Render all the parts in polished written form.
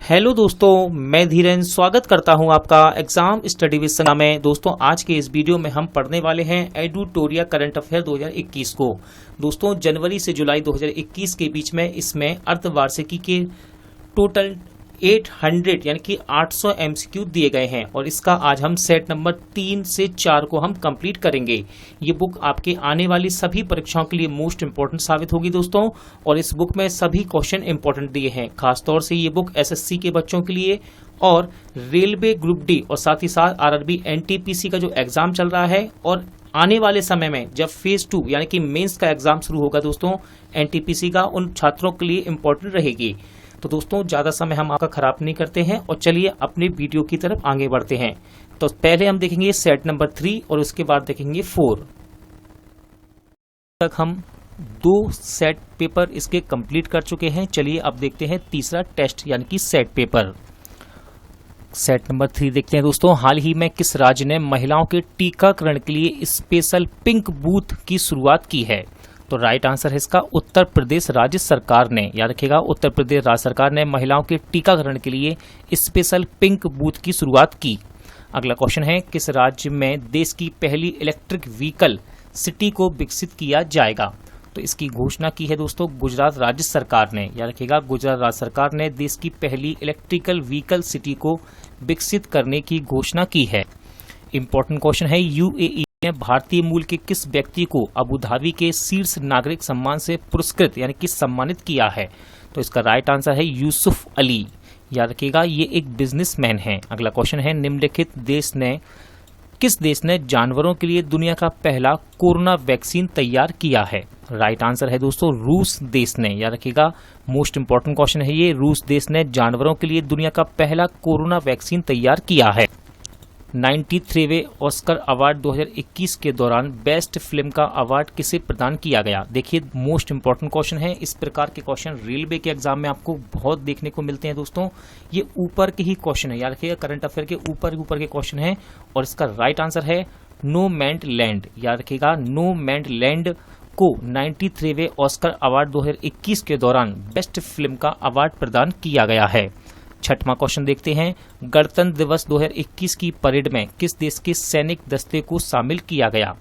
Hello दोस्तों, मैं धीरेन स्वागत करता हूं आपका एग्जाम स्टडी विद सना में। दोस्तों, आज के इस वीडियो में हम पढ़ने वाले हैं एडुटोरिया करंट अफेयर 2021 को। दोस्तों, जनवरी से जुलाई 2021 के बीच में इसमें अर्धवार्षिकी के टोटल 800 यानी कि 800 एमसीक्यू दिए गए हैं और इसका आज हम सेट नंबर 3 से 4 को हम कंप्लीट करेंगे। ये बुक आपके आने वाली सभी परीक्षाओं के लिए मोस्ट इंपॉर्टेंट साबित होगी दोस्तों, और इस बुक में सभी क्वेश्चन इंपॉर्टेंट दिए हैं। खासतौर से ये बुक एसएससी के बच्चों के लिए और रेलवे ग्रुप डी और साथ ही साथ आरआरबी एनटीपीसी का जो एग्जाम चल रहा है और आने वाले समय में जब फेज 2 यानी कि मेंस का एग्जाम शुरू होगा दोस्तों एनटीपीसी का, उन छात्रों के लिए इंपॉर्टेंट रहेगी। तो दोस्तों, ज्यादा समय हम आपका खराब नहीं करते हैं और चलिए अपने वीडियो की तरफ आगे बढ़ते हैं। तो पहले हम देखेंगे सेट नंबर 3 और उसके बाद देखेंगे 4 तक। हम 2 सेट पेपर इसके कंप्लीट कर चुके हैं। चलिए अब देखते हैं तीसरा टेस्ट यानी कि सेट पेपर। सेट नंबर 3 देखते हैं दोस्तों। हाल ही में किस राज्य ने महिलाओं के टीकाकरण के लिए स्पेशल पिंक बूथ की शुरुआत की है? तो राइट आंसर है इसका उत्तर प्रदेश राज्य सरकार ने। याद रखिएगा, उत्तर प्रदेश राज्य सरकार ने महिलाओं के टीकाकरण के लिए स्पेशल पिंक बूथ की शुरुआत की। अगला क्वेश्चन है, किस राज्य में देश की पहली इलेक्ट्रिक व्हीकल सिटी को विकसित किया जाएगा? तो इसकी घोषणा की है दोस्तों गुजरात राज्य सरकार ने। याद रखिएगा, गुजरात राज्य सरकार ने देश की पहली इलेक्ट्रिकल व्हीकल सिटी को विकसित करने की घोषणा की है। इंपॉर्टेंट क्वेश्चन है, यूएई ने भारतीय मूल के किस व्यक्ति को अबू धाबी के शीर्ष नागरिक सम्मान से पुरस्कृत यानी कि सम्मानित किया है? तो इसका राइट आंसर है यूसुफ अली। याद रखिएगा, ये एक बिजनेसमैन है। अगला क्वेश्चन है, निम्नलिखित किस देश ने जानवरों के लिए दुनिया का पहला कोरोना वैक्सीन तैयार किया है? राइट आंसर है दोस्तों रूस देश ने। याद रखिएगा, मोस्ट इंपॉर्टेंट क्वेश्चन है ये। रूस देश ने जानवरों के लिए दुनिया का पहला कोरोना वैक्सीन तैयार किया है। 93वें ऑस्कर अवार्ड 2021 के दौरान बेस्ट फिल्म का अवार्ड किसे प्रदान किया गया? देखिए, मोस्ट इंपॉर्टेंट क्वेश्चन है। इस प्रकार के क्वेश्चन रेलवे के एग्जाम में आपको बहुत देखने को मिलते हैं दोस्तों। ये ऊपर के ही क्वेश्चन है, याद रखिएगा, करंट अफेयर के ऊपर के क्वेश्चन है और इसका राइट आंसर है नो मैन्ड लैंड। याद रखिएगा, नो मैन्ड लैंड को 93वें ऑस्कर अवार्ड 2021 के दौरान बेस्ट फिल्म का अवार्ड प्रदान किया गया है। छठवां क्वेश्चन देखते हैं, गणतंत्र दिवस 2021 की परेड में किस देश के सैनिक दस्ते को शामिल किया गया?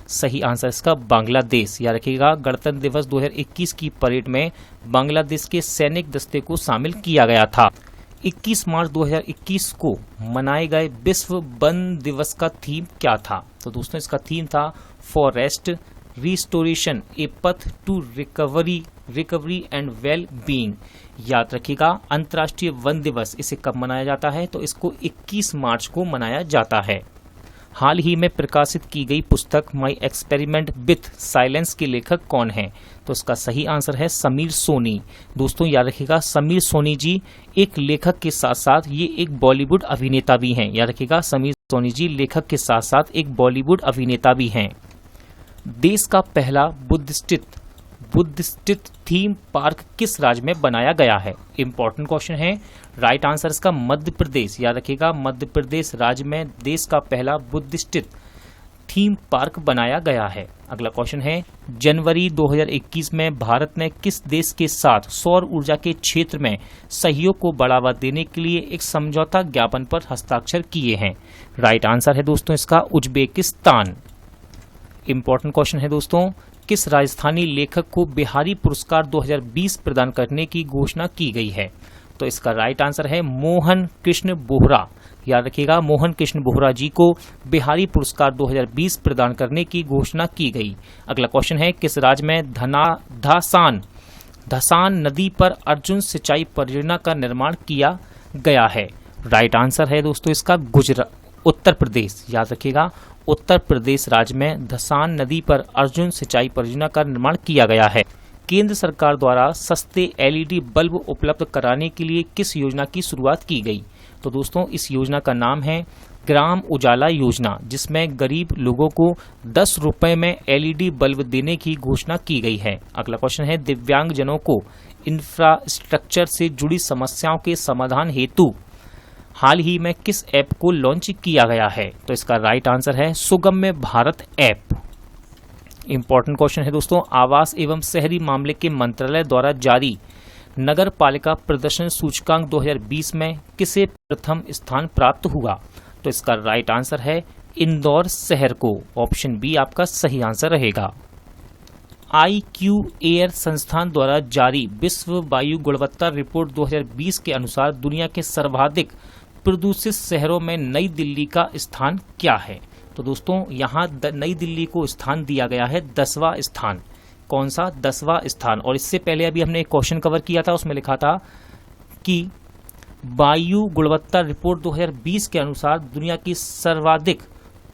सही आंसर इसका बांग्लादेश। याद रखिएगा, गणतंत्र दिवस 2021 की परेड में बांग्लादेश के सैनिक दस्ते को शामिल किया गया था। 21 मार्च 2021 को मनाए गए विश्व वन दिवस का थीम क्या था? तो दोस्तों, इसका थीम था forest restoration a path to recovery and well being. याद रखिएगा, अंतर्राष्ट्रीय वन दिवस इसे कब मनाया जाता है? तो इसको 21 मार्च को मनाया जाता है। हाल ही में प्रकाशित की गई पुस्तक माई एक्सपेरिमेंट विथ साइलेंस के लेखक कौन है? तो इसका सही आंसर है समीर सोनी। दोस्तों, याद रखिएगा, समीर सोनी जी एक लेखक के साथ साथ ये एक बॉलीवुड अभिनेता भी हैं। याद रखिएगा, समीर सोनी जी लेखक के साथ साथ एक बॉलीवुड अभिनेता भी हैं। देश का पहला बुद्धिस्ट थीम पार्क किस राज्य में बनाया गया है? इंपॉर्टेंट क्वेश्चन है। राइट आंसर इसका मध्य प्रदेश। याद रखिएगा, मध्य प्रदेश राज्य में देश का पहला बुद्धिस्ट थीम पार्क बनाया गया है। अगला क्वेश्चन है, जनवरी 2021 में भारत ने किस देश के साथ सौर ऊर्जा के क्षेत्र में सहयोग को बढ़ावा देने के लिए एक समझौता ज्ञापन पर हस्ताक्षर किए हैं? राइट आंसर है दोस्तों इसका उज्बेकिस्तान। इंपॉर्टेंट क्वेश्चन है दोस्तों, किस राजस्थानी लेखक को बिहारी पुरस्कार 2020 प्रदान करने की घोषणा की गई है? तो इसका राइट आंसर है मोहन कृष्ण बोहरा। याद रखिएगा, मोहन कृष्ण बोहरा जी को बिहारी पुरस्कार 2020 प्रदान करने की घोषणा की गई। अगला क्वेश्चन है, किस राज्य में धसान नदी पर अर्जुन सिंचाई परियोजना का निर्माण किया गया है? राइट आंसर है दोस्तों इसका उत्तर प्रदेश। याद रखिएगा, उत्तर प्रदेश राज्य में धसान नदी पर अर्जुन सिंचाई परियोजना का निर्माण किया गया है। केंद्र सरकार द्वारा सस्ते एलईडी बल्ब उपलब्ध कराने के लिए किस योजना की शुरुआत की गई? तो दोस्तों, इस योजना का नाम है ग्राम उजाला योजना, जिसमें गरीब लोगों को 10 रुपए में एलईडी बल्ब देने की घोषणा की गई है। अगला क्वेश्चन है, दिव्यांगजनों को इंफ्रास्ट्रक्चर से जुड़ी समस्याओं के समाधान हेतु हाल ही में किस ऐप को लॉन्च किया गया है? तो इसका राइट आंसर है सुगम्य भारत ऐप। इंपॉर्टेंट क्वेश्चन है दोस्तों, आवास एवं शहरी मामले के मंत्रालय द्वारा जारी नगर पालिका प्रदर्शन सूचकांक 2020 में किसे प्रथम स्थान प्राप्त हुआ? तो इसका राइट आंसर है इंदौर शहर को। ऑप्शन बी आपका सही आंसर रहेगा। IQ एयर संस्थान द्वारा जारी विश्व वायु गुणवत्ता रिपोर्ट 2020 के अनुसार दुनिया के सर्वाधिक प्रदूषित शहरों में नई दिल्ली का स्थान क्या है? तो दोस्तों यहाँ नई दिल्ली को स्थान दिया गया है 10वां स्थान। कौन सा? 10वां स्थान। और इससे पहले अभी हमने एक क्वेश्चन कवर किया था, उसमें लिखा था कि वायु गुणवत्ता रिपोर्ट 2020 के अनुसार दुनिया की सर्वाधिक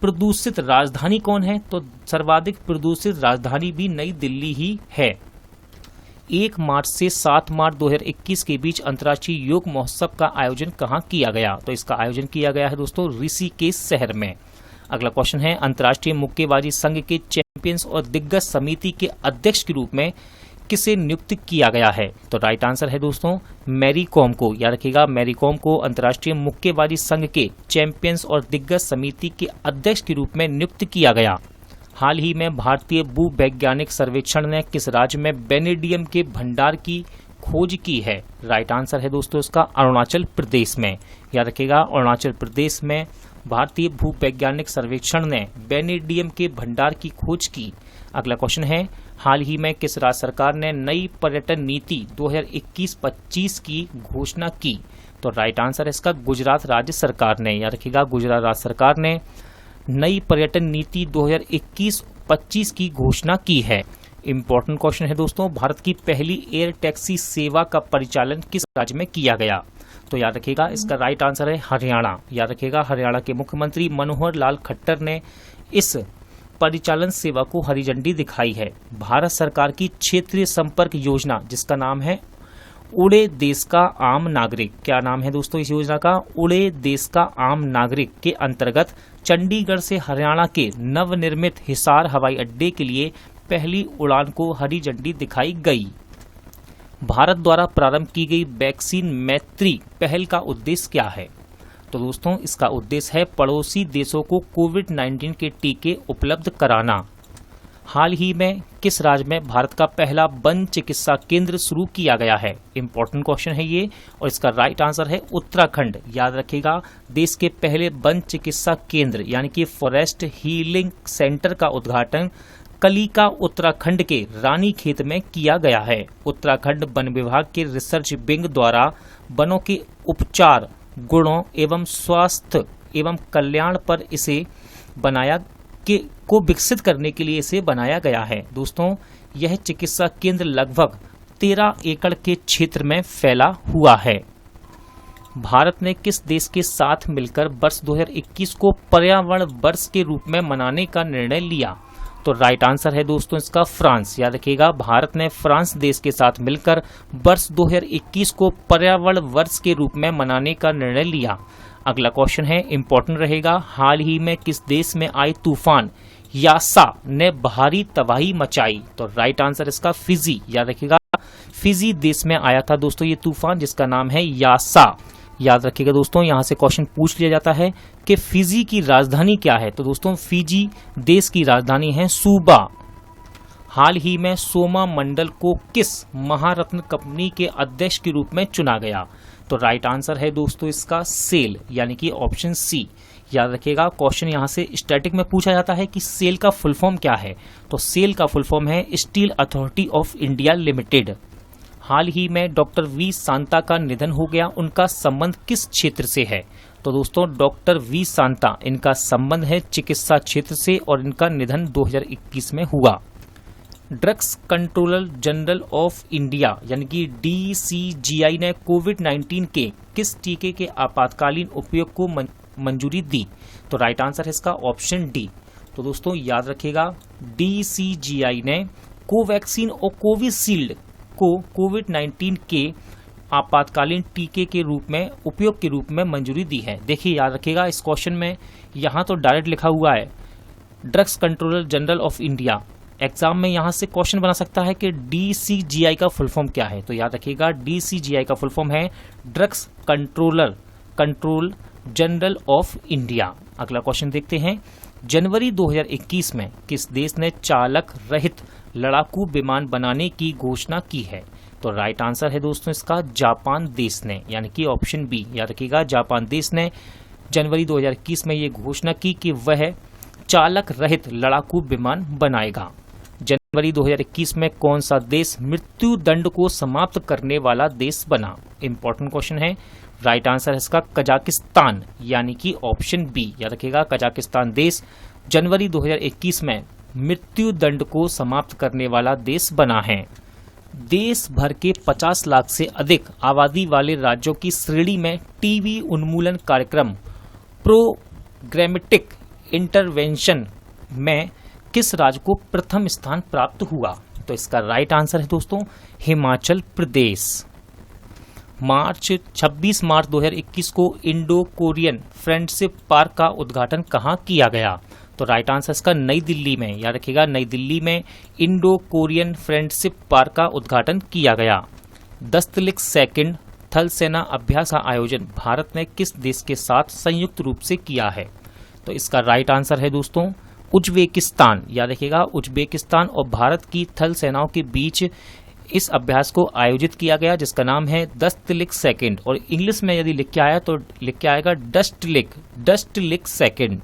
प्रदूषित राजधानी कौन है? तो सर्वाधिक प्रदूषित राजधानी भी नई दिल्ली ही है। 1 मार्च से 7 मार्च 2021 के बीच अंतर्राष्ट्रीय योग महोत्सव का आयोजन कहाँ किया गया? तो इसका आयोजन किया गया है दोस्तों ऋषिकेश शहर में। अगला क्वेश्चन है अंतर्राष्ट्रीय मुक्केबाजी संघ के चैंपियंस और दिग्गज समिति के अध्यक्ष के रूप में किसे नियुक्त किया गया है? तो राइट आंसर है दोस्तों मैरी कॉम को। याद रखिएगा, मैरी कॉम को अंतर्राष्ट्रीय मुक्केबाजी संघ के चैंपियंस और दिग्गज समिति के अध्यक्ष के रूप में नियुक्त किया गया। हाल ही में भारतीय भू वैज्ञानिक सर्वेक्षण ने किस राज्य में वेनेडियम के भंडार की खोज की है? राइट आंसर है दोस्तों इसका अरुणाचल प्रदेश में। याद रखिएगा, अरुणाचल प्रदेश में भारतीय भू वैज्ञानिक सर्वेक्षण ने वेनेडियम के भंडार की खोज की। अगला क्वेश्चन है हाल ही में किस राज्य सरकार ने नई पर्यटन नीति 2021-25 की घोषणा की? तो राइट आंसर है इसका गुजरात राज्य सरकार ने। याद रखिएगा, गुजरात राज्य सरकार ने नई पर्यटन नीति 2021-25 की घोषणा की है। इंपॉर्टेंट क्वेश्चन है दोस्तों, भारत की पहली एयर टैक्सी सेवा का परिचालन किस राज्य में किया गया? तो याद रखिएगा इसका राइट आंसर है हरियाणा। याद रखिएगा, हरियाणा के मुख्यमंत्री मनोहर लाल खट्टर ने इस परिचालन सेवा को हरी झंडी दिखाई है। भारत सरकार की क्षेत्रीय संपर्क योजना जिसका नाम है उड़े देश का आम नागरिक, क्या नाम है दोस्तों इस योजना का? उड़े देश का आम नागरिक के अंतर्गत चंडीगढ़ से हरियाणा के नवनिर्मित हिसार हवाई अड्डे के लिए पहली उड़ान को हरी झंडी दिखाई गई। भारत द्वारा प्रारंभ की गई वैक्सीन मैत्री पहल का उद्देश्य क्या है? तो दोस्तों इसका उद्देश्य है पड़ोसी देशों को कोविड-19 के टीके उपलब्ध कराना। हाल ही में किस राज्य में भारत का पहला वन चिकित्सा केंद्र शुरू किया गया है? इंपॉर्टेंट क्वेश्चन है ये, और इसका राइट आंसर है उत्तराखंड। याद रखिएगा, देश के पहले वन चिकित्सा केंद्र यानी कि फॉरेस्ट हीलिंग सेंटर का उद्घाटन कलिका उत्तराखंड के रानीखेत में किया गया है। उत्तराखंड वन विभाग के रिसर्च विंग द्वारा वनों के उपचार गुणों एवं स्वास्थ्य एवं कल्याण पर इसे को विकसित करने के लिए इसे बनाया गया है। दोस्तों यह चिकित्सा केंद्र लगभग 13 एकड़ के क्षेत्र में फैला हुआ है। भारत ने किस देश के साथ मिलकर वर्ष 2021 को पर्यावरण वर्ष के रूप में मनाने का निर्णय लिया? तो राइट आंसर है दोस्तों इसका फ्रांस। याद रखिएगा, भारत ने फ्रांस देश के साथ मिलकर वर्ष 2021 को पर्यावरण वर्ष के रूप में मनाने का निर्णय लिया। अगला क्वेश्चन है इंपॉर्टेंट रहेगा, हाल ही में किस देश में आए तूफान यासा ने भारी तबाही मचाई? तो राइट आंसर इसका फिजी। याद रखिएगा, फिजी देश में आया था दोस्तों ये तूफान जिसका नाम है यासा। याद रखिएगा दोस्तों, यहाँ से क्वेश्चन पूछ लिया जाता है कि फिजी की राजधानी क्या है? तो दोस्तों फिजी देश की राजधानी है सूबा। हाल ही में सोमा मंडल को किस महारत्न कंपनी के अध्यक्ष के रूप में चुना गया? तो राइट आंसर है दोस्तों इसका सेल यानी कि ऑप्शन सी। याद रखिएगा, क्वेश्चन यहाँ से स्टैटिक में पूछा जाता है कि सेल का फुल फॉर्म क्या है? तो सेल का फुल फॉर्म है steel authority of India limited. हाल ही में डॉक्टर वी सांता का निधन हो गया, उनका संबंध किस क्षेत्र से है? तो दोस्तों डॉक्टर वी सांता इनका संबंध है चिकित्सा क्षेत्र से और इनका निधन 2021 में हुआ। Drugs controller general of India यानी कि DCGI ने कोविड-19 के किस टीके के आपातकालीन उपयोग को मंजूरी दी? तो राइट आंसर है इसका ऑप्शन डी। तो दोस्तों याद रखिएगा, DCGI ने कोवैक्सीन और कोविशील्ड को कोविड-19 के आपातकालीन टीके के रूप में उपयोग के रूप में मंजूरी दी है। देखिए याद रखिएगा, इस क्वेश्चन में यहाँ तो डायरेक्ट लिखा हुआ है drugs controller general of India. Exam में यहाँ से क्वेश्चन बना सकता है कि DCGI का फुल फॉर्म क्या है? तो याद रखिएगा, DCGI का फुल फॉर्म है drugs control general of India. अगला क्वेश्चन देखते हैं, जनवरी 2021 में किस देश ने चालक रहित लड़ाकू विमान बनाने की घोषणा की है? तो राइट आंसर है दोस्तों इसका जापान देश ने, यानी कि ऑप्शन बी। याद रखिएगा, जापान देश ने जनवरी 2021 में ये घोषणा की कि वह चालक रहित लड़ाकू विमान बनाएगा। जनवरी 2021 में कौन सा देश मृत्यु दंड को समाप्त करने वाला देश बना? इंपॉर्टेंट क्वेश्चन है। राइट आंसर है इसका कजाकिस्तान, यानी कि ऑप्शन बी। याद रखिएगा, कजाकिस्तान देश जनवरी 2021 में मृत्यु दंड को समाप्त करने वाला देश बना है। देश भर के 50 लाख से अधिक आबादी वाले राज्यों की श्रेणी में टीबी उन्मूलन कार्यक्रम प्रोग्रामेटिक इंटरवेंशन में किस राज्य को प्रथम स्थान प्राप्त हुआ? तो इसका राइट आंसर है दोस्तों हिमाचल प्रदेश। 26 मार्च 2021 को इंडो कोरियन फ्रेंडशिप पार्क का उद्घाटन कहाँ किया गया? तो राइट आंसर इसका नई दिल्ली में। याद रखिएगा, नई दिल्ली में इंडो कोरियन फ्रेंडशिप पार्क का उद्घाटन किया गया। 10 थल सेना अभ्यास का आयोजन भारत ने किस देश के साथ संयुक्त रूप से किया है? तो इसका राइट आंसर है दोस्तों उज्बेकिस्तान। याद रखिएगा, उज्बेकिस्तान और भारत की थल सेनाओं के बीच इस अभ्यास को आयोजित किया गया, जिसका नाम है 10 और इंग्लिश में यदि लिख के आया तो लिख के आएगा डस्ट सेकेंड।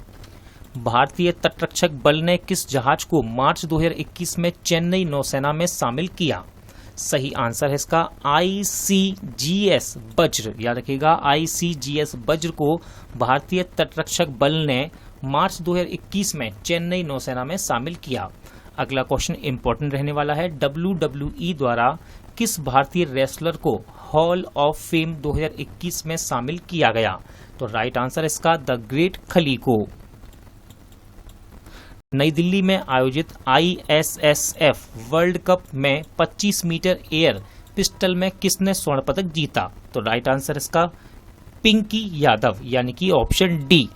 भारतीय तटरक्षक बल ने किस जहाज को मार्च 2021 में चेन्नई नौसेना में शामिल किया? सही आंसर है इसका ICGS वज्र। याद रखिएगा, ICGS वज्र को भारतीय तटरक्षक बल ने मार्च 2021 में चेन्नई नौसेना में शामिल किया। अगला क्वेश्चन इंपॉर्टेंट रहने वाला है। WWE द्वारा किस भारतीय रेसलर को हॉल ऑफ फेम 2021 में शामिल किया गया? तो राइट आंसर इसका द ग्रेट खली को। नई दिल्ली में आयोजित ISSF वर्ल्ड कप में 25 मीटर एयर पिस्टल में किसने स्वर्ण पदक जीता? तो राइट आंसर इसका पिंकी यादव, यानी कि ऑप्शन डी।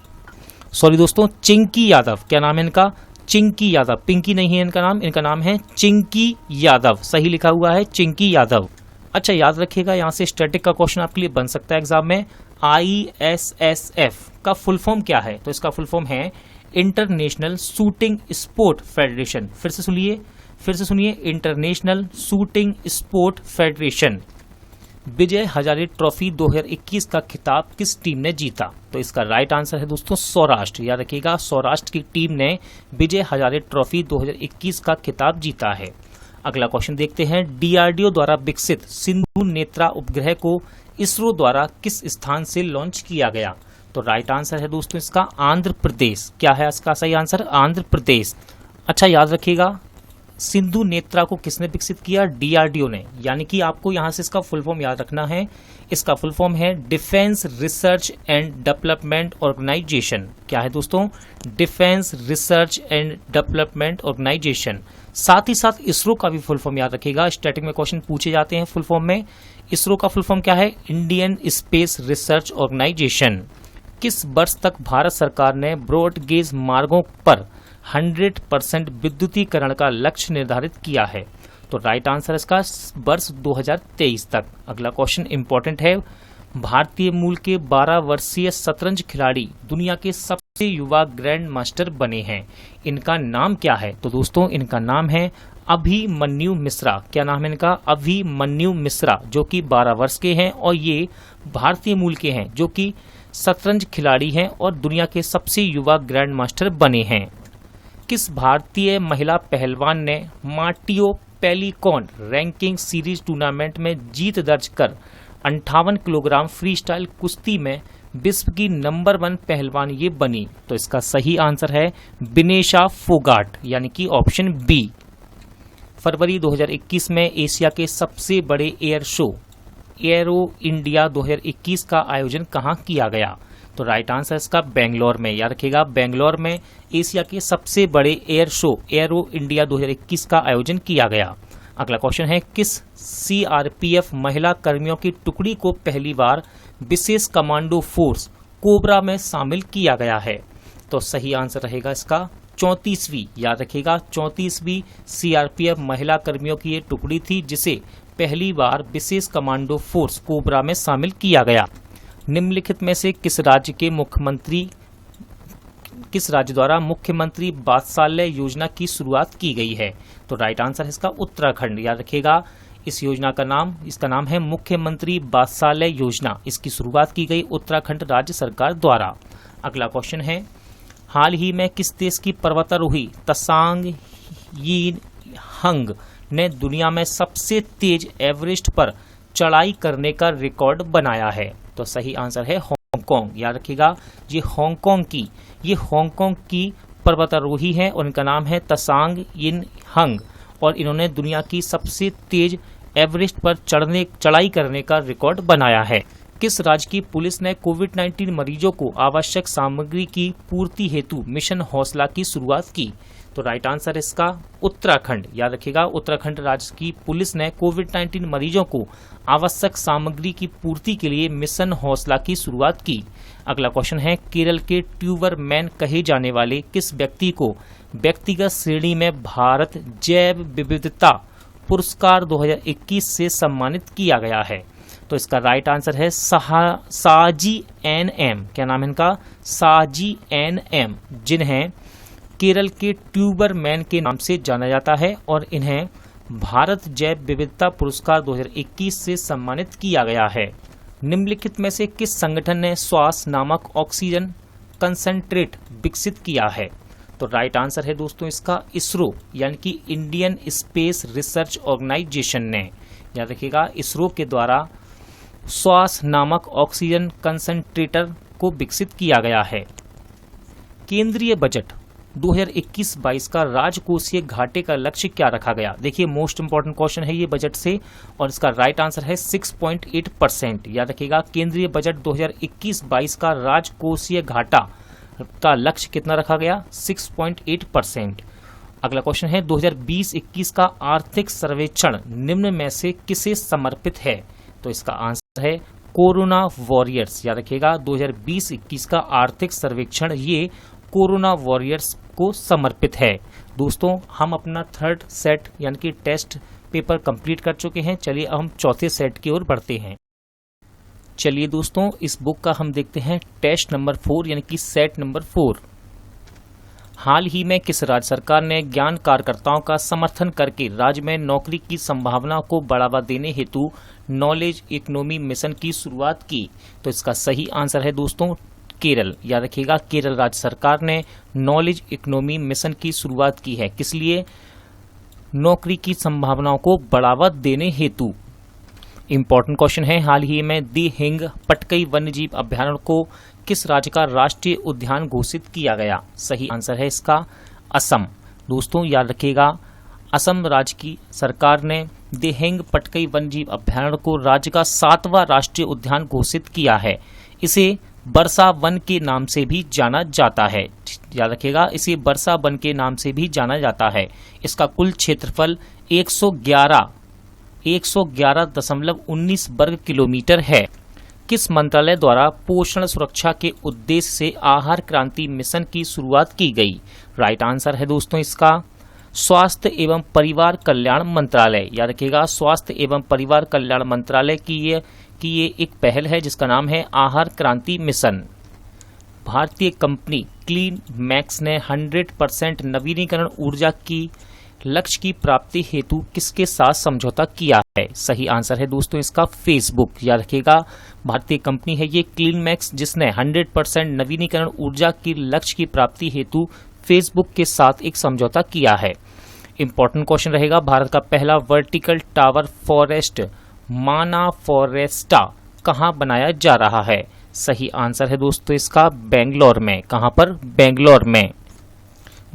सॉरी दोस्तों, चिंकी यादव। क्या नाम है इनका? चिंकी यादव। पिंकी नहीं है इनका नाम, इनका नाम है चिंकी यादव। सही लिखा हुआ है चिंकी यादव। अच्छा, याद रखिएगा, यहाँ से स्टैटिक का क्वेश्चन आपके लिए बन सकता है एग्जाम में। ISSF का फुल फॉर्म क्या है? तो इसका फुल फॉर्म है इंटरनेशनल शूटिंग स्पोर्ट फेडरेशन। फिर से सुनिए, international shooting sport federation. Vijay Hazare trophy 2021 का खिताब किस टीम ने जीता? तो इसका राइट आंसर है दोस्तों सौराष्ट्र। याद रखिएगा, सौराष्ट्र की टीम ने विजय हजारे ट्रॉफी 2021 का खिताब जीता है। अगला क्वेश्चन देखते हैं। DRDO द्वारा विकसित सिंधु नेत्रा उपग्रह को इसरो द्वारा किस स्थान से लॉन्च किया गया? तो राइट आंसर है दोस्तों इसका आंध्र प्रदेश। क्या है इसका सही आंसर? आंध्र प्रदेश। अच्छा, याद रखिएगा, सिंधु नेत्रा को किसने विकसित किया? DRDO ने। यानी कि आपको यहां से इसका फुल फॉर्म याद रखना है। इसका फुल फॉर्म है defence research and development organisation. क्या है दोस्तों? Defence research and development organisation. साथ ही साथ इसरो का भी फुल फॉर्म याद रखिएगा, स्टैटिक में क्वेश्चन पूछे जाते हैं फुल फॉर्म में। इसरो का फुल फॉर्म क्या है? Indian space research organisation. किस वर्ष तक भारत सरकार ने ब्रॉडगेज मार्गों पर 100% विद्युतीकरण का लक्ष्य निर्धारित किया है? तो राइट आंसर इसका वर्ष 2023 तक। अगला क्वेश्चन इंपॉर्टेंट है। भारतीय मूल के 12 वर्षीय शतरंज खिलाड़ी दुनिया के सबसे युवा ग्रैंड मास्टर बने हैं। इनका नाम क्या है? तो दोस्तों इनका नाम है अभिमन्यु मिश्रा। क्या नाम है इनका? अभिमन्यु मिश्रा, जो कि 12 वर्ष के हैं और ये भारतीय मूल के हैं, जो कि शतरंज खिलाड़ी हैं और दुनिया के सबसे युवा ग्रैंड मास्टर बने हैं। किस भारतीय महिला पहलवान ने मार्टियो पेलिकॉन रैंकिंग सीरीज टूर्नामेंट में जीत दर्ज कर 58 किलोग्राम फ्री स्टाइल कुश्ती में विश्व की नंबर 1 पहलवान ये बनी? तो इसका सही आंसर है विनेशा फोगाट, यानी कि ऑप्शन बी। फरवरी 2021 में एशिया के सबसे बड़े एयर शो एरो इंडिया 2021 का आयोजन कहाँ किया गया? तो राइट आंसर इसका बेंगलोर में। याद रखिएगा, बेंगलोर में एशिया के सबसे बड़े एयर शो एरो इंडिया 2021 का आयोजन किया गया। अगला क्वेश्चन है। किस CRPF महिला कर्मियों की टुकड़ी को पहली बार विशेष कमांडो फोर्स कोबरा में शामिल किया गया है? तो सही आंसर रहेगा इसका 34वीं। याद रखिएगा, 34वीं CRPF महिला कर्मियों की ये टुकड़ी थी, जिसे पहली बार विशेष कमांडो फोर्स कोबरा में शामिल किया गया। निम्नलिखित में से किस राज्य द्वारा मुख्यमंत्री वात्सल्य योजना की शुरुआत की गई है? तो राइट आंसर है इसका उत्तराखंड। याद रखिएगा, इस योजना का नाम, इसका नाम है मुख्यमंत्री वात्सल्य योजना। इसकी शुरुआत की गई उत्तराखंड राज्य सरकार द्वारा। अगला क्वेश्चन है, हाल ही में किस देश की पर्वतारोही तसांग यिंहंग ने दुनिया में सबसे तेज एवरेस्ट पर चढ़ाई करने का रिकॉर्ड बनाया है? तो सही आंसर है हांगकांग। याद रखिएगा, ये हांगकांग की पर्वतारोही है और इनका नाम है तसांग यिंहंग और इन्होंने दुनिया की सबसे तेज एवरेस्ट पर चढ़ाई करने का रिकॉर्ड बनाया है। किस राज्य की पुलिस ने कोविड-19 मरीजों को आवश्यक सामग्री की पूर्ति हेतु मिशन हौसला की शुरुआत की? तो राइट आंसर इसका उत्तराखंड। याद रखिएगा, उत्तराखंड राज्य की पुलिस ने कोविड-19 मरीजों को आवश्यक सामग्री की पूर्ति के लिए मिशन हौसला की शुरुआत की। अगला क्वेश्चन है, केरल के ट्यूबर मैन कहे जाने वाले किस व्यक्ति को व्यक्तिगत श्रेणी में भारत जैव विविधता पुरस्कार 2021 से सम्मानित किया गया है? तो इसका राइट आंसर है साजी एन.एम। क्या नाम है इनका? साजी एन.एम, जिन्हें केरल के ट्यूबर मैन के नाम से जाना जाता है और इन्हें भारत जैव विविधता पुरस्कार 2021 से सम्मानित किया गया है। निम्नलिखित में से किस संगठन ने श्वास नामक ऑक्सीजन कंसंट्रेट विकसित किया है? तो राइट आंसर है दोस्तों इसका इसरो, यानी कि इंडियन स्पेस रिसर्च ऑर्गेनाइजेशन ने। याद रखिएगा, इसरो के द्वारा श्वास नामक ऑक्सीजन कंसंट्रेटर को विकसित किया गया है। केंद्रीय बजट 2021-22 का राजकोषीय घाटे का लक्ष्य क्या रखा गया? देखिए, मोस्ट इंपॉर्टेंट क्वेश्चन है ये बजट से और इसका राइट आंसर है 6.8%। याद रखिएगा, केंद्रीय बजट 2021-22 का राजकोषीय घाटा का लक्ष्य कितना रखा गया? 6.8%। अगला क्वेश्चन है, 2020-21 का आर्थिक सर्वेक्षण निम्न में से किसे समर्पित है? तो इसका आंसर है कोरोना वॉरियर्स। याद रखिएगा, 2020-21 का आर्थिक सर्वेक्षण ये कोरोना वॉरियर्स को समर्पित है। दोस्तों, हम अपना थर्ड सेट यानी कि टेस्ट पेपर कंप्लीट कर चुके हैं। चलिए अब हम चौथे सेट की ओर बढ़ते हैं। चलिए दोस्तों, इस बुक का हम देखते हैं टेस्ट नंबर 4 यानी कि सेट नंबर 4। हाल ही में किस राज्य सरकार ने ज्ञान कार्यकर्ताओं का समर्थन करके राज्य में नौकरी की संभावना को बढ़ावा देने हेतु नॉलेज इकोनॉमी मिशन की शुरुआत की? तो इसका सही आंसर है दोस्तों केरल। याद रखिएगा, केरल राज्य सरकार ने नॉलेज इकोनॉमी मिशन की शुरुआत की है। किस लिए? नौकरी की संभावनाओं को बढ़ावा देने हेतु। इंपॉर्टेंट क्वेश्चन है, हाल ही में दी हिंग पटकई वन्यजीव अभ्यारण्य को किस राज्य का राष्ट्रीय उद्यान घोषित किया गया? सही आंसर है इसका असम। दोस्तों याद रखिएगा, असम राज्य की सरकार ने दी हिंग पटकई वन्यजीव अभ्यारण्य को राज्य का 7वां राष्ट्रीय उद्यान घोषित किया है। इसे बरसा वन के नाम से भी जाना जाता है। याद रखिएगा, इसे बरसा वन के नाम से भी जाना जाता है। इसका कुल क्षेत्रफल 111.19 वर्ग किलोमीटर है। किस मंत्रालय द्वारा पोषण सुरक्षा के उद्देश्य से आहार क्रांति मिशन की शुरुआत की गई? राइट आंसर है दोस्तों इसका स्वास्थ्य एवं परिवार कल्याण मंत्रालय। याद रखिएगा, स्वास्थ्य एवं परिवार कल्याण मंत्रालय की ये एक पहल है जिसका नाम है आहार क्रांति मिशन। भारतीय कंपनी क्लीन मैक्स ने 100% नवीनीकरण ऊर्जा की लक्ष्य की प्राप्ति हेतु किसके साथ समझौता किया है? सही आंसर है दोस्तों इसका फेसबुक। याद रखिएगा, भारतीय कंपनी है ये क्लीन मैक्स जिसने 100% नवीनीकरण ऊर्जा की लक्ष्य की प्राप्ति हेतु फेसबुक के साथ एक समझौता किया है। इंपॉर्टेंट क्वेश्चन रहेगा, भारत का पहला वर्टिकल टावर फॉरेस्ट माना फॉरेस्टा कहाँ बनाया जा रहा है? सही आंसर है दोस्तों इसका बेंगलोर में। कहाँ पर? बेंगलोर में।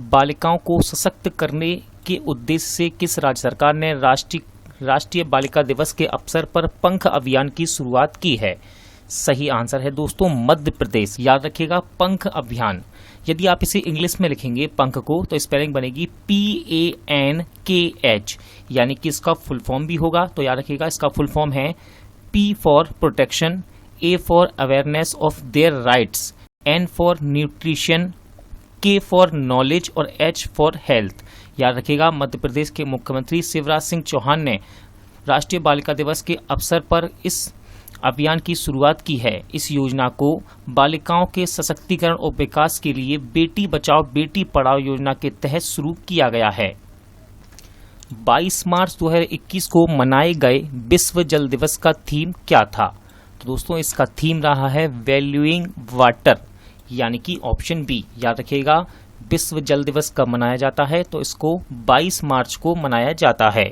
बालिकाओं को सशक्त करने के उद्देश्य से किस राज्य सरकार ने राष्ट्रीय बालिका दिवस के अवसर पर पंख अभियान की शुरुआत की है? सही आंसर है दोस्तों मध्य प्रदेश। याद रखिएगा, पंख अभियान। यदि आप इसे इंग्लिश में लिखेंगे पंख को तो स्पेलिंग बनेगी PANKH, यानी कि इसका फुल फॉर्म भी होगा। तो याद रखिएगा, इसका फुल फॉर्म है P for protection, A for awareness of their rights, N for nutrition, K for knowledge और H फॉर हेल्थ। याद रखिएगा, मध्य प्रदेश के मुख्यमंत्री शिवराज सिंह चौहान ने राष्ट्रीय बालिका दिवस के अवसर पर इस अभियान की शुरुआत की है। इस योजना को बालिकाओं के सशक्तिकरण और विकास के लिए बेटी बचाओ बेटी पढ़ाओ योजना के तहत शुरू किया गया है। 22 मार्च 2021 को मनाए गए विश्व जल दिवस का थीम क्या था? तो दोस्तों इसका थीम रहा है वैल्यूइंग वाटर, यानी कि ऑप्शन बी। याद रखिएगा, विश्व जल दिवस कब मनाया जाता है? तो इसको 22 मार्च को मनाया जाता है।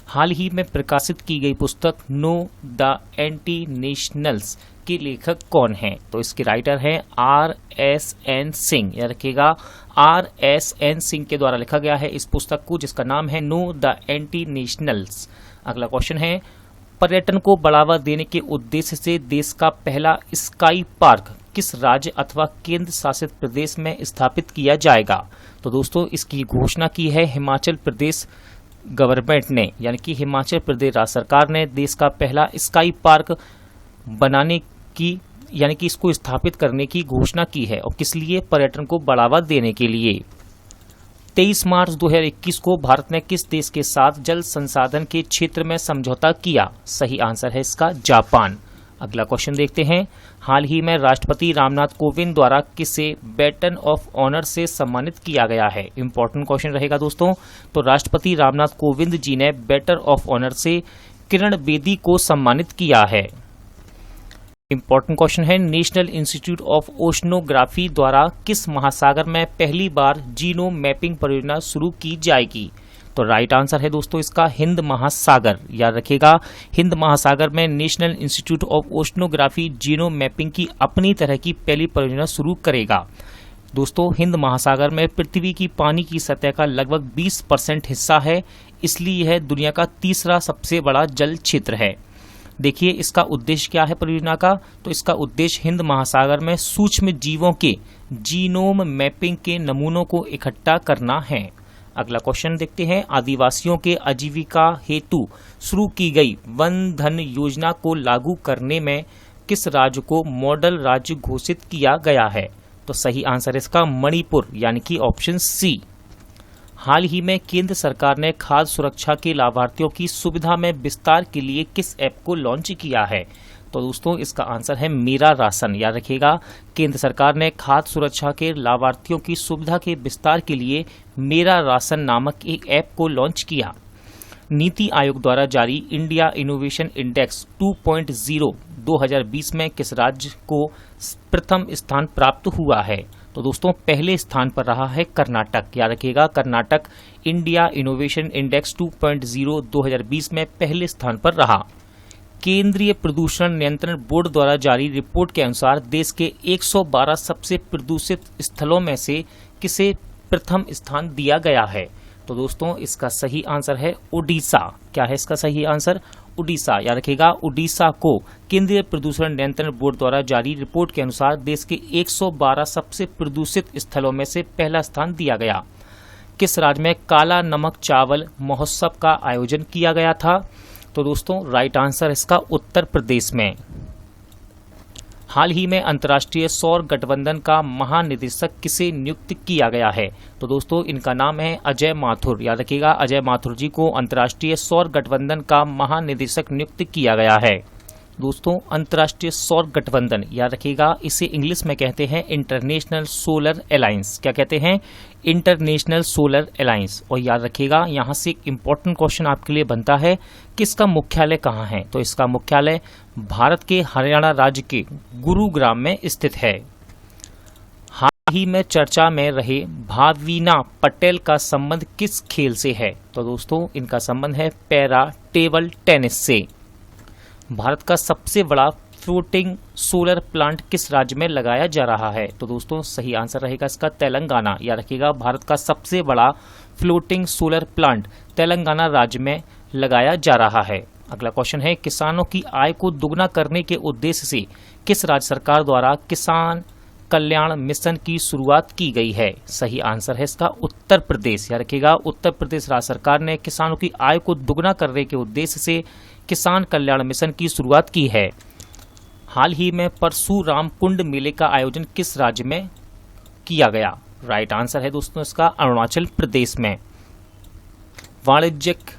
हाल ही में प्रकाशित की गई पुस्तक नो द एंटी नेशनल्स के लेखक कौन हैं? तो इसके राइटर हैं RSN सिंह। याद रखिएगा, RSN सिंह के द्वारा लिखा गया है इस पुस्तक को, जिसका नाम है नो द एंटी नेशनल्स। अगला क्वेश्चन है, पर्यटन को बढ़ावा देने के उद्देश्य से देश का पहला स्काई पार्क किस राज्य अथवा केंद्र शासित प्रदेश में स्थापित किया जाएगा? तो दोस्तों इसकी घोषणा की है हिमाचल प्रदेश गवर्नमेंट ने, यानी कि हिमाचल प्रदेश राज्य सरकार ने देश का पहला स्काई पार्क बनाने की, यानी कि इसको स्थापित करने की घोषणा की है। और किस लिए? पर्यटन को बढ़ावा देने के लिए। 23 मार्च 2021 को भारत ने किस देश के साथ जल संसाधन के क्षेत्र में समझौता किया? सही आंसर है इसका जापान। अगला क्वेश्चन देखते हैं, हाल ही में राष्ट्रपति रामनाथ कोविंद द्वारा किसे बैटन ऑफ ऑनर से सम्मानित किया गया है? इंपॉर्टेंट क्वेश्चन रहेगा दोस्तों। तो राष्ट्रपति रामनाथ कोविंद जी ने बैटन ऑफ ऑनर से किरण बेदी को सम्मानित किया है। इंपॉर्टेंट क्वेश्चन है, नेशनल इंस्टीट्यूट ऑफ ओशनोग्राफी द्वारा किस महासागर में पहली बार जीनोम मैपिंग परियोजना शुरू की जाएगी? तो राइट आंसर है दोस्तों इसका हिंद महासागर। याद रखिएगा, हिंद महासागर में national institute of oceanography genome mapping की अपनी तरह की पहली परियोजना शुरू करेगा। दोस्तों हिंद महासागर में पृथ्वी की पानी की सतह का लगभग 20% हिस्सा है, इसलिए यह दुनिया का तीसरा सबसे बड़ा जल क्षेत्र है। देखिए इसका उद्देश्य क्या है परियोजना का? तो इसका उद्देश्य हिंद महासागर में सूक्ष्म जीवों के जीनोम मैपिंग के नमूनों को इकट्ठा करना है। अगला क्वेश्चन देखते हैं, आदिवासियों के आजीविका हेतु शुरू की गई वन धन योजना को लागू करने में किस राज्य को मॉडल राज्य घोषित किया गया है? तो सही आंसर इसका मणिपुर, यानी कि ऑप्शन सी। हाल ही में केंद्र सरकार ने खाद्य सुरक्षा के लाभार्थियों की सुविधा में विस्तार के लिए किस ऐप को लॉन्च किया है? तो दोस्तों इसका आंसर है मेरा राशन। याद रखिएगा, केंद्र सरकार ने खाद्य सुरक्षा के लाभार्थियों की सुविधा के विस्तार के लिए मेरा राशन नामक एक ऐप को लॉन्च किया। नीति आयोग द्वारा जारी इंडिया इनोवेशन इंडेक्स 2.0 2020 में किस राज्य को प्रथम स्थान प्राप्त हुआ है? तो दोस्तों पहले स्थान पर रहा है कर्नाटक। याद रखिएगा, कर्नाटक इंडिया इनोवेशन इंडेक्स 2.0 2020 में पहले स्थान पर रहा। केंद्रीय प्रदूषण नियंत्रण बोर्ड द्वारा जारी रिपोर्ट के अनुसार देश के 112 सबसे प्रदूषित स्थलों में से किसे प्रथम स्थान दिया गया है? तो दोस्तों इसका सही आंसर है उड़ीसा। क्या है इसका सही आंसर? उड़ीसा। याद रखिएगा, उड़ीसा को केंद्रीय प्रदूषण नियंत्रण बोर्ड द्वारा जारी रिपोर्ट के अनुसार देश के 112 सबसे प्रदूषित स्थलों में से पहला स्थान दिया गया। किस राज्य में काला नमक चावल महोत्सव का आयोजन किया गया था? तो दोस्तों राइट आंसर इसका उत्तर प्रदेश में। हाल ही में अंतर्राष्ट्रीय सौर गठबंधन का महानिदेशक किसे नियुक्त किया गया है? तो दोस्तों इनका नाम है अजय माथुर। याद रखिएगा, अजय माथुर जी को अंतर्राष्ट्रीय सौर गठबंधन का महानिदेशक नियुक्त किया गया है। दोस्तों अंतर्राष्ट्रीय सौर गठबंधन, याद रखिएगा, इसे इंग्लिश में कहते हैं इंटरनेशनल सोलर अलायंस। क्या कहते हैं? International solar alliance. और याद रखिएगा, यहाँ से एक इम्पोर्टेंट क्वेश्चन आपके लिए बनता है कि इसका मुख्यालय कहाँ है? तो इसका मुख्यालय भारत के हरियाणा राज्य के गुरुग्राम में स्थित है। हाल ही में चर्चा में रहे भावीना पटेल का संबंध किस खेल से है? तो दोस्तों इनका संबंध है पैरा टेबल टेनिस से। भारत का सबसे बड़ा फ्लोटिंग सोलर प्लांट किस राज्य में लगाया जा रहा है? तो दोस्तों सही आंसर रहेगा इसका तेलंगाना। याद रखिएगा, भारत का सबसे बड़ा फ्लोटिंग सोलर प्लांट तेलंगाना राज्य में लगाया जा रहा है। अगला क्वेश्चन है, किसानों की आय को दुगना करने के उद्देश्य से किस राज्य सरकार द्वारा किसान कल्याण मिशन की शुरुआत की गई है? सही आंसर है इसका उत्तर प्रदेश। याद रखिएगा, उत्तर प्रदेश राज्य सरकार ने किसानों की आय को दुगना करने के उद्देश्य से किसान कल्याण मिशन की शुरुआत की है। हाल ही में परशुराम कुंड मेले का आयोजन किस राज्य में किया गया? राइट आंसर है दोस्तों इसका अरुणाचल प्रदेश में। वाणिज्यिक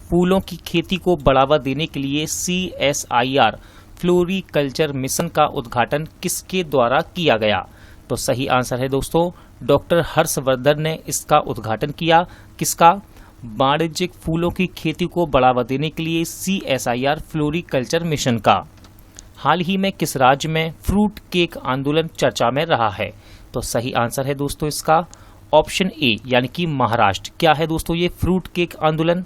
फूलों की खेती को बढ़ावा देने के लिए CSIR फ्लोरिकल्चर मिशन का उद्घाटन किसके द्वारा किया गया? तो सही आंसर है दोस्तों डॉक्टर हर्षवर्धन ने इसका उद्घाटन किया। किसका? वाणिज्यिक फूलों की खेती को बढ़ावा देने के लिए CSIR फ्लोरिकल्चर मिशन का। हाल ही में किस राज्य में फ्रूट केक आंदोलन चर्चा में रहा है? तो सही आंसर है दोस्तों इसका ऑप्शन ए यानी कि महाराष्ट्र। क्या है दोस्तों ये फ्रूट केक आंदोलन?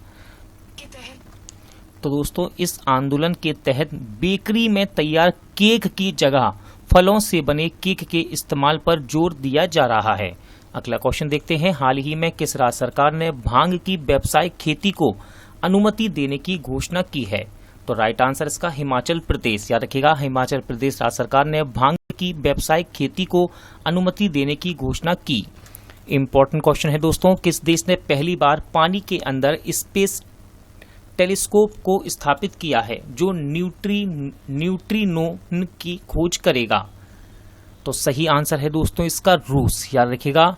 तो दोस्तों इस आंदोलन के तहत बेकरी में तैयार केक की जगह फलों से बने केक के इस्तेमाल पर जोर दिया जा रहा है। अगला क्वेश्चन देखते हैं। हाल ही में किस राज्य सरकार ने भांग की व्यावसायिक खेती को अनुमति देने की घोषणा की है? तो राइट आंसर इसका हिमाचल प्रदेश। याद रखिएगा हिमाचल प्रदेश राज्य सरकार ने भांग की व्यावसायिक खेती को अनुमति देने की घोषणा की। इंपॉर्टेंट क्वेश्चन है दोस्तों, किस देश ने पहली बार पानी के अंदर स्पेस टेलीस्कोप को स्थापित किया है जो न्यूट्रिनो की खोज करेगा? तो सही आंसर है दोस्तों इसका रूस। याद रखिएगा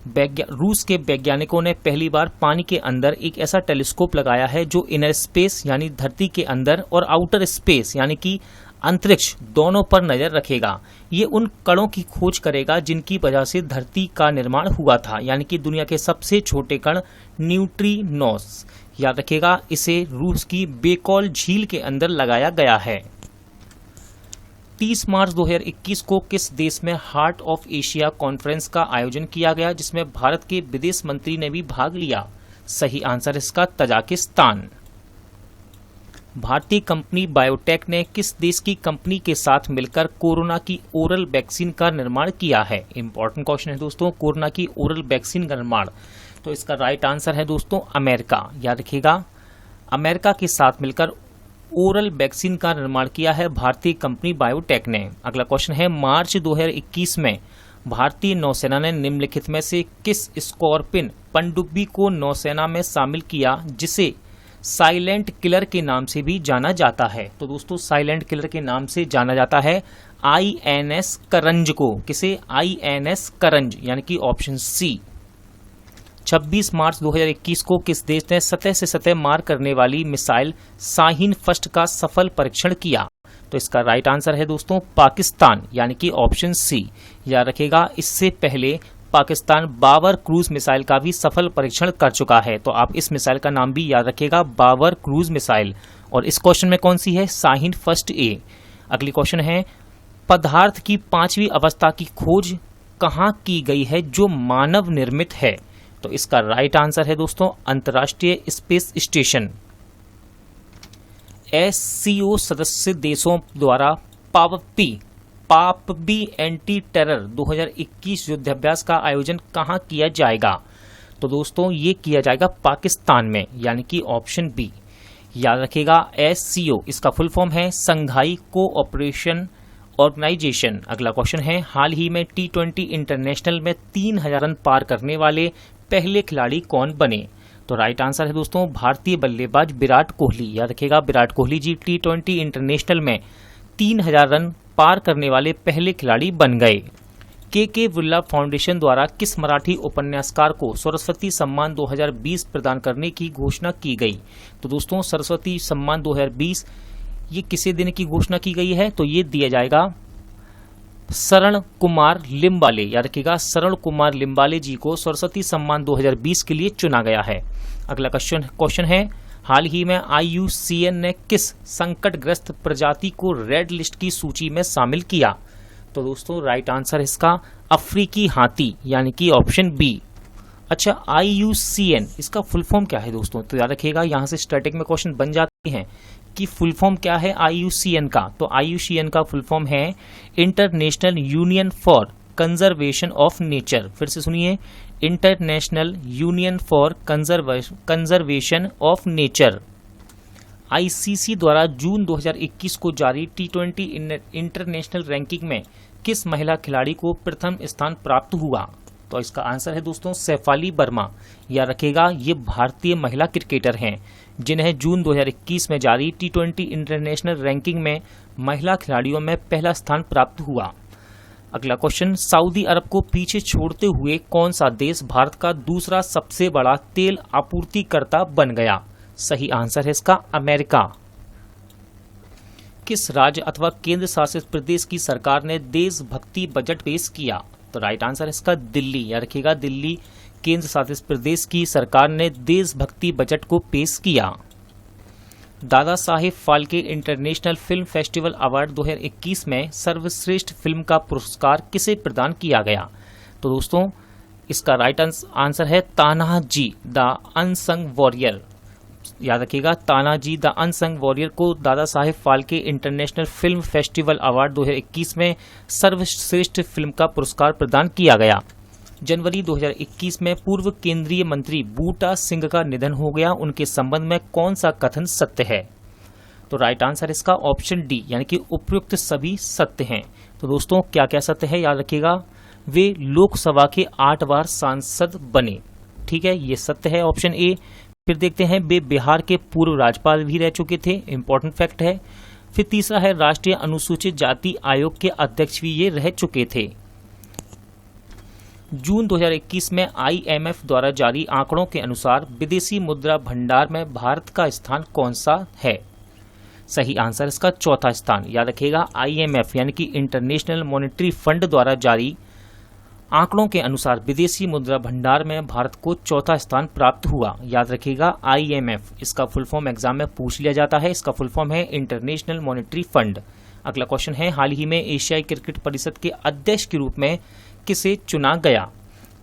रूस के वैज्ञानिकों ने पहली बार पानी के अंदर एक ऐसा टेलीस्कोप लगाया है जो इनर स्पेस यानी धरती के अंदर और आउटर स्पेस यानी कि अंतरिक्ष दोनों पर नजर रखेगा। ये उन कणों की खोज करेगा जिनकी वजह से धरती का निर्माण हुआ था, यानी कि दुनिया के सबसे छोटे कण न्यूट्रिनोस। याद रखिएगा इसे रूस की बेकौल झील के अंदर लगाया गया है। 30 मार्च 2021 को किस देश में हार्ट ऑफ एशिया कॉन्फ्रेंस का आयोजन किया गया जिसमें भारत के विदेश मंत्री ने भी भाग लिया? सही आंसर इसका तजाकिस्तान। भारतीय कंपनी बायोटेक ने किस देश की कंपनी के साथ मिलकर कोरोना की ओरल वैक्सीन का निर्माण किया है? इंपॉर्टेंट क्वेश्चन है दोस्तों, कोरोना की ओरल वैक्सीन का निर्माण। तो इसका राइट आंसर है दोस्तों अमेरिका। याद रखिएगा अमेरिका के साथ मिलकर ओरल वैक्सीन का निर्माण किया है भारतीय कंपनी बायोटेक ने। अगला क्वेश्चन है, मार्च 2021 में भारतीय नौसेना ने निम्नलिखित में से किस स्कॉर्पियन पनडुब्बी को नौसेना में शामिल किया जिसे साइलेंट किलर के नाम से भी जाना जाता है? तो दोस्तों साइलेंट किलर के नाम से जाना जाता है INS करंज को। किसे? INS करंज यानी कि ऑप्शन सी। 26 मार्च 2021 को किस देश ने सतह से सतह मार करने वाली मिसाइल शाहीन फर्स्ट का सफल परीक्षण किया? तो इसका राइट आंसर है दोस्तों पाकिस्तान यानी कि ऑप्शन सी। याद रखिएगा इससे पहले पाकिस्तान बाबर क्रूज मिसाइल का भी सफल परीक्षण कर चुका है। तो आप इस मिसाइल का नाम भी याद रखिएगा बाबर क्रूज मिसाइल। और इस क्वेश्चन में कौन सी है? Shaheen first A. अगली क्वेश्चन है, पदार्थ की 5वीं अवस्था की खोज कहाँ की गई है जो मानव निर्मित है? तो इसका राइट आंसर है दोस्तों अंतर्राष्ट्रीय स्पेस स्टेशन। SCO सदस्य देशों द्वारा पापबी एंटी टेरर 2021 युद्धाभ्यास का आयोजन कहाँ किया जाएगा? तो दोस्तों ये किया जाएगा पाकिस्तान में यानी कि ऑप्शन बी। याद रखिएगा SCO इसका फुल फॉर्म है संघाई कोऑपरेशन ऑर्गेनाइजेशन। अगला क्वेश्चन है, हाल ही में T20 इंटरनेशनल में 3000 रन पार करने वाले पहले खिलाड़ी कौन बने? तो राइट आंसर है दोस्तों भारतीय बल्लेबाज विराट कोहली। याद रखिएगा विराट कोहली जी T20 इंटरनेशनल में 3000 रन पार करने वाले पहले खिलाड़ी बन गए। के बिरला फाउंडेशन द्वारा किस मराठी उपन्यासकार को सरस्वती सम्मान 2020 प्रदान करने की घोषणा की गई? तो दोस्तों सरस्वती सम्मान 2020 ये किसे देने की घोषणा की गई है? तो ये दिया जाएगा शरण कुमार लिम्बाले। याद रखिएगा शरण कुमार लिम्बाले जी को सरस्वती सम्मान 2020 के लिए चुना गया है। अगला क्वेश्चन है, हाल ही में IUCN ने किस संकटग्रस्त प्रजाति को रेड लिस्ट की सूची में शामिल किया? तो दोस्तों राइट आंसर इसका अफ्रीकी हाथी यानी कि ऑप्शन बी। अच्छा IUCN इसका फुल फॉर्म क्या है दोस्तों? तो याद रखिएगा यहाँ से स्टैटिक में क्वेश्चन बन जाते हैं कि फुल फॉर्म क्या है IUCN का। तो IUCN का फुल फॉर्म है international union for conservation of nature. फिर से सुनिए, international union for conservation of nature. ICC द्वारा जून 2021 को जारी T20 इंटरनेशनल रैंकिंग में किस महिला खिलाड़ी को प्रथम स्थान प्राप्त हुआ? तो इसका आंसर है दोस्तों शेफाली वर्मा। याद रखिएगा ये भारतीय महिला क्रिकेटर हैं जिन्हें जून 2021 में जारी T20 इंटरनेशनल रैंकिंग में महिला खिलाड़ियों में पहला स्थान प्राप्त हुआ। अगला क्वेश्चन, सऊदी अरब को पीछे छोड़ते हुए कौन सा देश भारत का दूसरा सबसे बड़ा तेल आपूर्तिकर्ता बन गया? सही आंसर है इसका अमेरिका। किस राज्य अथवा केंद्र शासित प्रदेश की सरकार ने देशभक्ति बजट पेश किया? तो राइट आंसर है इसका दिल्ली। याद रखिएगा दिल्ली केंद्र शासित प्रदेश की सरकार ने देशभक्ति बजट को पेश किया? Dada Saheb Phalke international film festival award 2021 में सर्वश्रेष्ठ फिल्म का पुरस्कार किसे प्रदान किया गया? तो दोस्तों इसका राइट आंसर है तानाजी द अनसंग वॉरियर। याद रखिएगा, तानाजी द अनसंग वॉरियर को Dada Saheb Phalke international film festival award 2021 में सर्वश्रेष्ठ फिल्म का पुरस्कार प्रदान किया गया। जनवरी 2021 में पूर्व केंद्रीय मंत्री बूटा सिंह का निधन हो गया। उनके संबंध में कौन सा कथन सत्य है? तो राइट आंसर इसका ऑप्शन डी, यानी कि उपयुक्त सभी सत्य हैं। तो दोस्तों क्या क्या सत्य है, याद रखिएगा, वे लोकसभा के 8 बार सांसद बने। ठीक है, ये सत्य है, ऑप्शन ए। फिर देखते हैं, वे बिहार के पूर्व राज्यपाल भी रह चुके थे, इंपॉर्टेंट फैक्ट है। फिर तीसरा है, राष्ट्रीय अनुसूचित जाति आयोग के अध्यक्ष भी ये रह चुके थे। जून 2021 में IMF द्वारा जारी आंकड़ों के अनुसार विदेशी मुद्रा भंडार में भारत का स्थान कौन सा है? सही आंसर इसका चौथा स्थान। याद रखिएगा, IMF यानी कि इंटरनेशनल मॉनेटरी फंड द्वारा जारी आंकड़ों के अनुसार विदेशी मुद्रा भंडार में भारत को चौथा स्थान प्राप्त हुआ। याद रखिएगा, IMF, इसका फुल फॉर्म एग्जाम में पूछ लिया जाता है। इसका फुल फॉर्म है इंटरनेशनल मॉनेटरी फंड। अगला क्वेश्चन है, हाल ही में एशियाई क्रिकेट परिषद के अध्यक्ष के रूप में किसे चुना गया?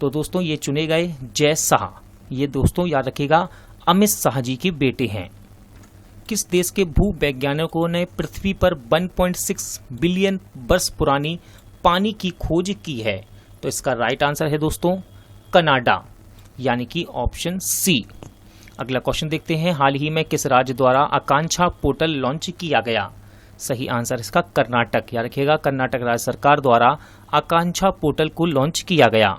तो दोस्तों ये चुने गए जय शाह। ये दोस्तों याद रखिएगा, अमित शाह जी के बेटे हैं। किस देश के भूवैज्ञानिकों ने पृथ्वी पर 1.6 बिलियन वर्ष पुरानी पानी की खोज की है? तो इसका राइट आंसर है दोस्तों कनाडा, यानी कि ऑप्शन सी। अगला क्वेश्चन देखते हैं, हाल ही में किस राज्य द्वारा आकांक्षा पोर्टल लॉन्च किया गया? सही आंसर इसका कर्नाटक। याद रखिएगा, कर्नाटक राज्य सरकार द्वारा आकांक्षा पोर्टल को लॉन्च किया गया।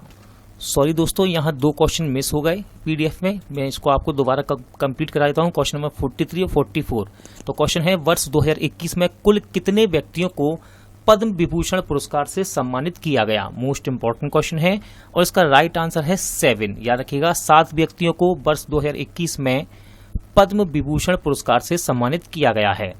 सॉरी दोस्तों, यहाँ 2 क्वेश्चन मिस हो गए PDF में, मैं इसको आपको दोबारा कंप्लीट करा देता हूँ। क्वेश्चन नंबर 43 और 44। तो क्वेश्चन है, वर्ष 2021 में कुल कितने व्यक्तियों को पद्म विभूषण पुरस्कार से सम्मानित किया गया? मोस्ट इंपॉर्टेंट क्वेश्चन है और इसका राइट आंसर है 7। याद रखिएगा, 7 व्यक्तियों को वर्ष 2021 में पद्म विभूषण पुरस्कार से सम्मानित किया गया है।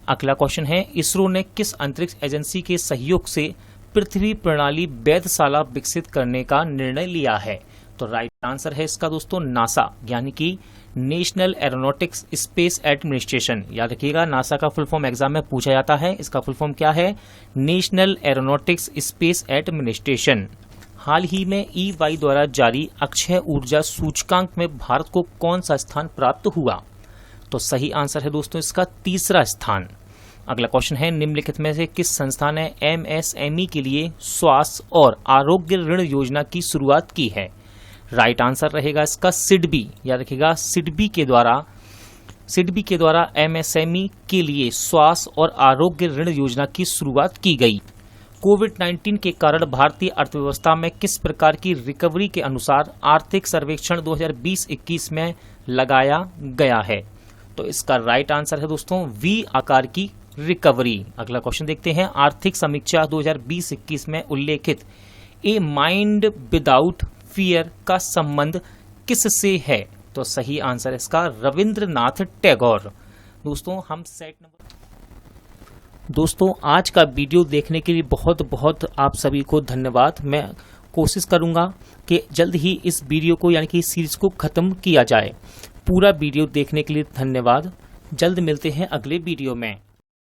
अगला क्वेश्चन है, इसरो ने किस अंतरिक्ष एजेंसी के सहयोग से पृथ्वी प्रणाली वेधशाला विकसित करने का निर्णय लिया है? तो राइट आंसर है इसका दोस्तों नासा, यानी कि नेशनल एरोनॉटिक्स स्पेस एडमिनिस्ट्रेशन। याद रखिएगा, नासा का फुल फॉर्म एग्जाम में पूछा जाता है। इसका फुल फॉर्म क्या है? National aeronautics space administration. हाल ही में EY द्वारा जारी अक्षय ऊर्जा सूचकांक में भारत को कौन सा स्थान प्राप्त हुआ? तो सही आंसर है दोस्तों इसका तीसरा स्थान। अगला क्वेश्चन है, निम्नलिखित में से किस संस्था ने MSME के लिए स्वास्थ्य और आरोग्य ऋण योजना की शुरुआत की है? राइट आंसर रहेगा इसका SIDBI। याद रखिएगा, SIDBI के द्वारा MSME के लिए स्वास्थ्य और आरोग्य ऋण योजना की शुरुआत की गई। कोविड-19 के कारण भारतीय अर्थव्यवस्था में किस प्रकार की रिकवरी के अनुसार आर्थिक सर्वेक्षण 2020-21 में लगाया गया है? तो इसका राइट आंसर है दोस्तों V आकार की रिकवरी। अगला क्वेश्चन देखते हैं, आर्थिक समीक्षा 2020-21 में उल्लेखित ए माइंड विदाउट फियर का संबंध किससे है? तो सही आंसर इसका रविंद्रनाथ टैगोर। दोस्तों हम सेट नंबर दोस्तों आज का वीडियो देखने के लिए बहुत बहुत आप सभी को धन्यवाद। मैं कोशिश करूंगा कि जल्द ही इस वीडियो को यानी कि इस सीरीज को खत्म किया जाए। पूरा वीडियो देखने के लिए धन्यवाद। जल्द मिलते हैं अगले वीडियो में।